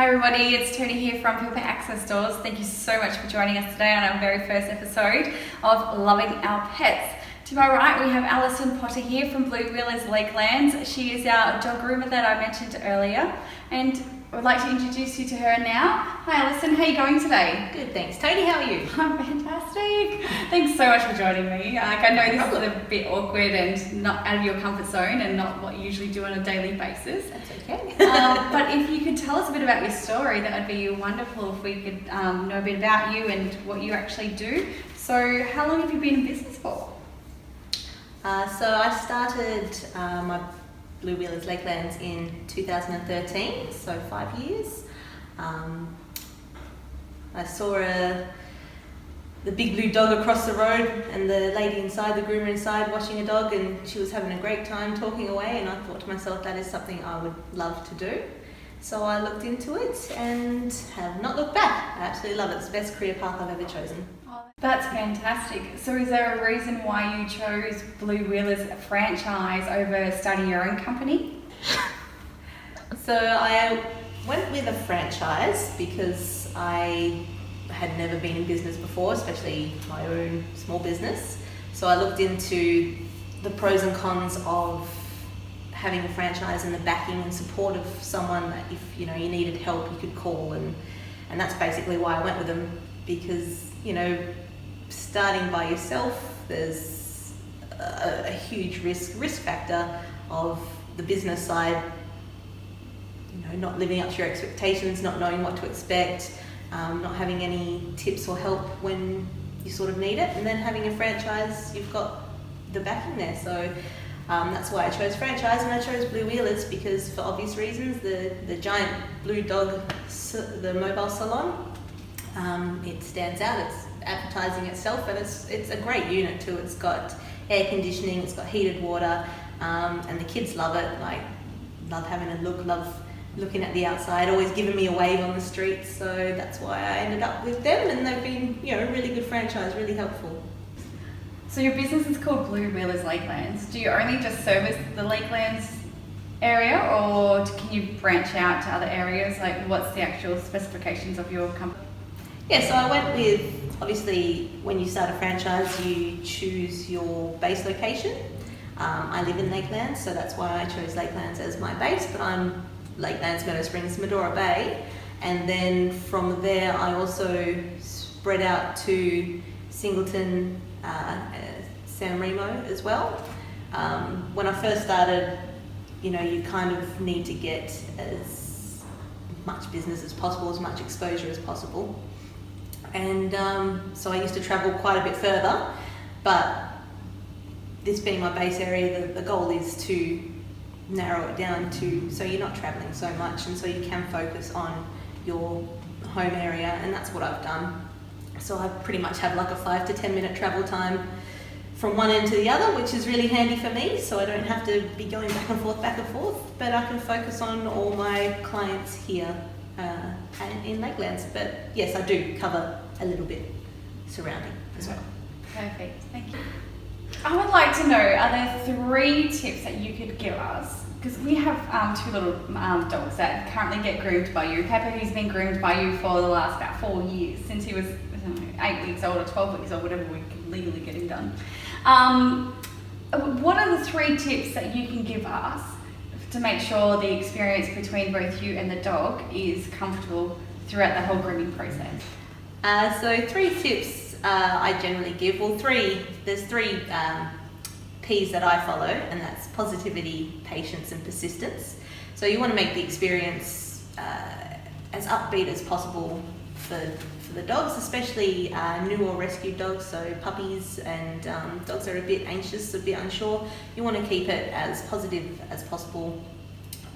Hi everybody, it's Tony here from Pippa Access Stores. Thank you so much for joining us today on our very first episode of Loving Our Pets. To my right we have Alison Potter here from Blue Wheelers Lakelands. She is our dog groomer that I mentioned earlier, and I would like to introduce you to her now. Hi Alison, how are you going today? Good, thanks. Tony, how are you? I'm fantastic. Thanks so much for joining me. I know this is a bit awkward and not out of your comfort zone and not what you usually do on a daily basis. That's okay. But if you could tell us a bit about your story, that would be wonderful if we could know a bit about you and what you actually do. So how long have you been in business for? So I started my Blue Wheelers Lakelands in 2013, so 5 years. I saw the big blue dog across the road and the lady inside, the groomer inside, washing a dog, and she was having a great time talking away, and I thought to myself, that is something I would love to do. So I looked into it and have not looked back. I absolutely love it. It's the best career path I've ever chosen. That's fantastic. So is there a reason why you chose Blue Wheelers franchise over starting your own company? So I went with a franchise because I had never been in business before, especially my own small business. So I looked into the pros and cons of having a franchise and the backing and support of someone that if you needed help you could call, and that's basically why I went with them, because starting by yourself there's a huge risk factor of the business side, not living up to your expectations, not knowing what to expect, not having any tips or help when you sort of need it, and then having a franchise, you've got the backing there. So that's why I chose franchise, and I chose Blue Wheelers because, for obvious reasons, the giant blue dog, the mobile salon, it stands out. It's advertising itself, and it's a great unit too. It's got air conditioning, it's got heated water, and the kids love it. Like, love having a look, love looking at the outside, always giving me a wave on the streets. So that's why I ended up with them, and they've been a really good franchise, really helpful. So your business is called Blue Wheelers Lakelands. Do you only just service the Lakelands area, or can you branch out to other areas? Like, what's the actual specifications of your company? Yeah, so I went with, obviously, when you start a franchise, you choose your base location. I live in Lakelands, so that's why I chose Lakelands as my base, but I'm Lakelands, Meadow Springs, Medora Bay, and then from there I also spread out to Singleton, San Remo as well. When I first started, you kind of need to get as much business as possible, as much exposure as possible. And so I used to travel quite a bit further, but this being my base area, the goal is to narrow it down to so you're not traveling so much, and so you can focus on your home area, and that's what I've done. So I pretty much have like a 5 to 10 minute travel time from one end to the other, which is really handy for me, so I don't have to be going back and forth, but I can focus on all my clients here in Lakelands. But yes, I do cover a little bit surrounding as well. Perfect, thank you. I would like to know, are there 3 tips that you could give us? Because we have 2 little dogs that currently get groomed by you. Pepper, who's been groomed by you for the last about 4 years, since he was 8 weeks old or 12 weeks old, whatever we can legally get him done. What are the 3 tips that you can give us to make sure the experience between both you and the dog is comfortable throughout the whole grooming process? So 3 tips I generally give. Well, there's 3 P's that I follow, and that's positivity, patience, and persistence. So you want to make the experience as upbeat as possible for the dogs, especially new or rescued dogs, so puppies and dogs that are a bit anxious, a bit unsure. You want to keep it as positive as possible,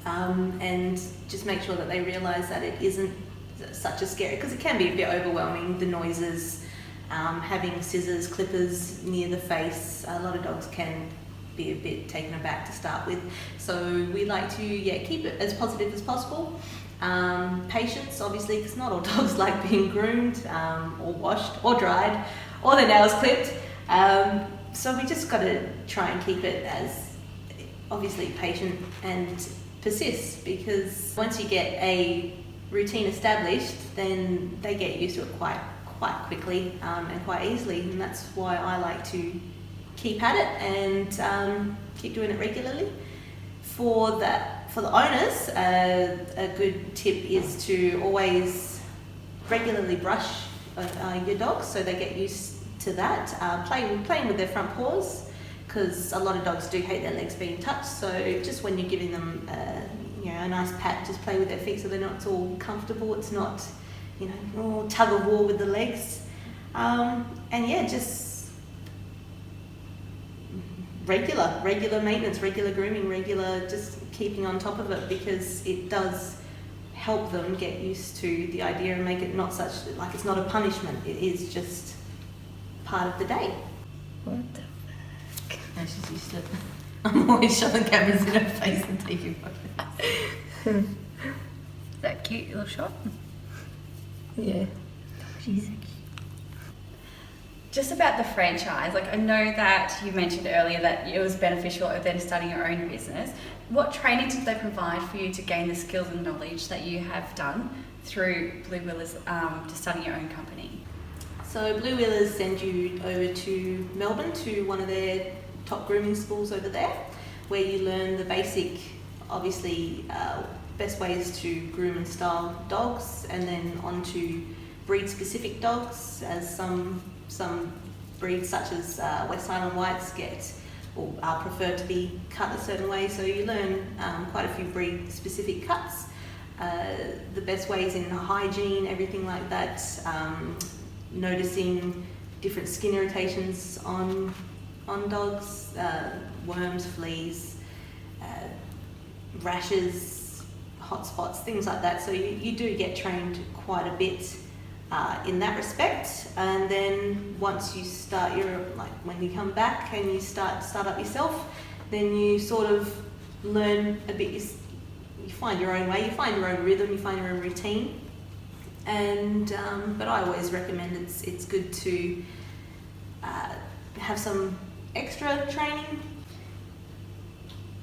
and just make sure that they realise that it isn't such a scary, because it can be a bit overwhelming, the noises, having scissors, clippers near the face. A lot of dogs can be a bit taken aback to start with, so we like to keep it as positive as possible. Patience, obviously, because not all dogs like being groomed or washed or dried or their nails clipped, so we just got to try and keep it as obviously patient and persist, because once you get a routine established, then they get used to it quite quickly and quite easily, and that's why I like to keep at it and keep doing it regularly. For the owners, a good tip is to always regularly brush your dogs so they get used to that. Playing with their front paws, because a lot of dogs do hate their legs being touched, so just when you're giving them a nice pat, just play with their feet so they're not all comfortable. It's not all tug of war with the legs, and yeah, just regular maintenance, regular grooming, just keeping on top of it, because it does help them get used to the idea and make it not such like it's not a punishment. It is just part of the day. What the fuck? No, she's used to it. I'm always shoving cameras in her face and taking photos. Is that cute little shot? Yeah. She's so cute. Just about the franchise, like I know that you mentioned earlier that it was beneficial then starting your own business. What training did they provide for you to gain the skills and knowledge that you have done through Blue Wheelers to starting your own company? So Blue Wheelers send you over to Melbourne to one of their top grooming schools over there, where you learn the basic, obviously, best ways to groom and style dogs, and then on to breed-specific dogs, as some breeds such as West Highland Whites or are preferred to be cut a certain way, so you learn quite a few breed-specific cuts, the best ways in hygiene, everything like that, noticing different skin irritations on dogs, worms, fleas, rashes, hot spots, things like that. So you do get trained quite a bit in that respect. And then once you start when you come back and you start up yourself, then you sort of learn a bit. You find your own way, you find your own rhythm, you find your own routine. And but I always recommend it's good to have some extra training.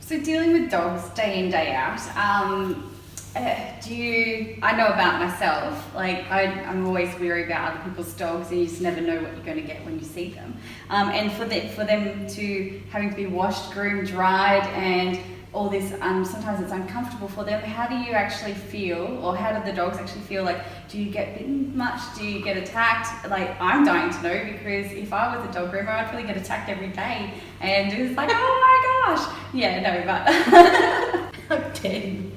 So dealing with dogs day in, day out, I know about myself, like I'm always weary about other people's dogs, and you just never know what you're going to get when you see them. And for them to having to be washed, groomed, dried, and all this, sometimes it's uncomfortable for them. How do you actually feel, or how do the dogs actually feel? Like, do you get bitten much? Do you get attacked? Like, I'm dying to know, because if I was a dog groomer, I'd probably get attacked every day, and it's like, oh my gosh. Yeah, no, but I'm dead.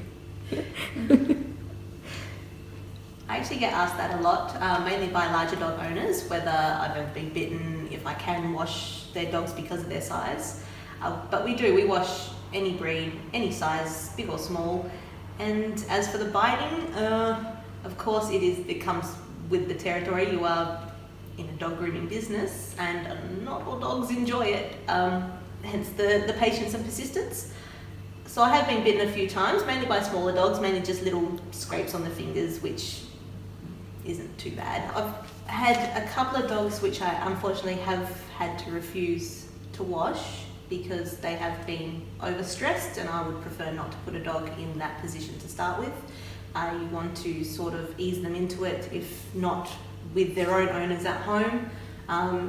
I actually get asked that a lot, mainly by larger dog owners, whether I've ever been bitten, if I can wash their dogs because of their size. But we wash any breed, any size, big or small. And as for the biting, of course it comes with the territory. You are in a dog grooming business, and not all dogs enjoy it, hence the patience and persistence. So I have been bitten a few times, mainly by smaller dogs, mainly just little scrapes on the fingers, which isn't too bad. I've had a couple of dogs which I unfortunately have had to refuse to wash because they have been overstressed, and I would prefer not to put a dog in that position to start with. You want to sort of ease them into it, if not with their own owners at home,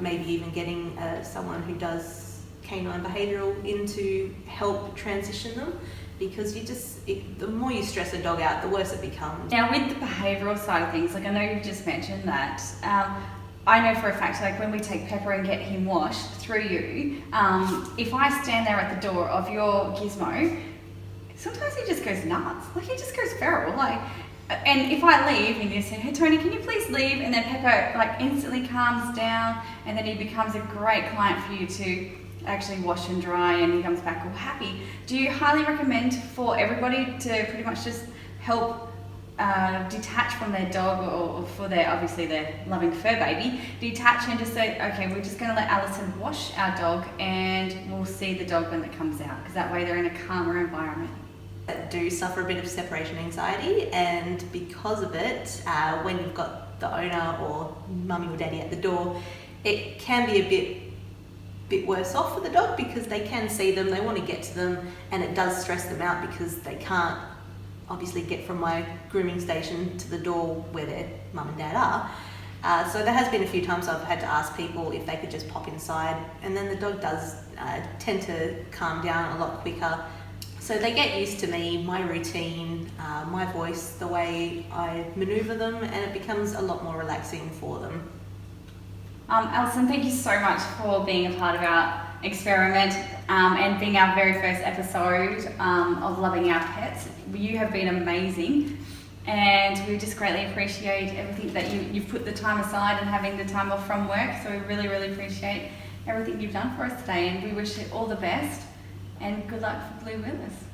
maybe even getting someone who does canine behavioural in to help transition them, because the more you stress a dog out, the worse it becomes. Now, with the behavioural side of things, like I know you've just mentioned that, I know for a fact, like when we take Pepper and get him washed through you, if I stand there at the door of your gizmo, sometimes he just goes nuts. Like, he just goes feral. Like, and if I leave and you say, hey Tony, can you please leave? And then Pepper like instantly calms down, and then he becomes a great client for you to actually wash and dry, and he comes back all happy. Do you highly recommend for everybody to pretty much just help detach from their dog, or for obviously their loving fur baby, detach and just say, okay, we're just going to let Alison wash our dog, and we'll see the dog when it comes out, because that way they're in a calmer environment? That do suffer a bit of separation anxiety, and because of it, when you've got the owner or mummy or daddy at the door, it can be a bit worse off for the dog, because they can see them, they want to get to them, and it does stress them out because they can't obviously get from my grooming station to the door where their mum and dad are. So there has been a few times I've had to ask people if they could just pop inside, and then the dog does tend to calm down a lot quicker. So they get used to me, my routine, my voice, the way I manoeuvre them, and it becomes a lot more relaxing for them. Alison, thank you so much for being a part of our experiment and being our very first episode of Loving Our Pets. You have been amazing, and we just greatly appreciate everything that you've put the time aside and having the time off from work. So we really, really appreciate everything you've done for us today, and we wish you all the best and good luck for Blue Wheelers.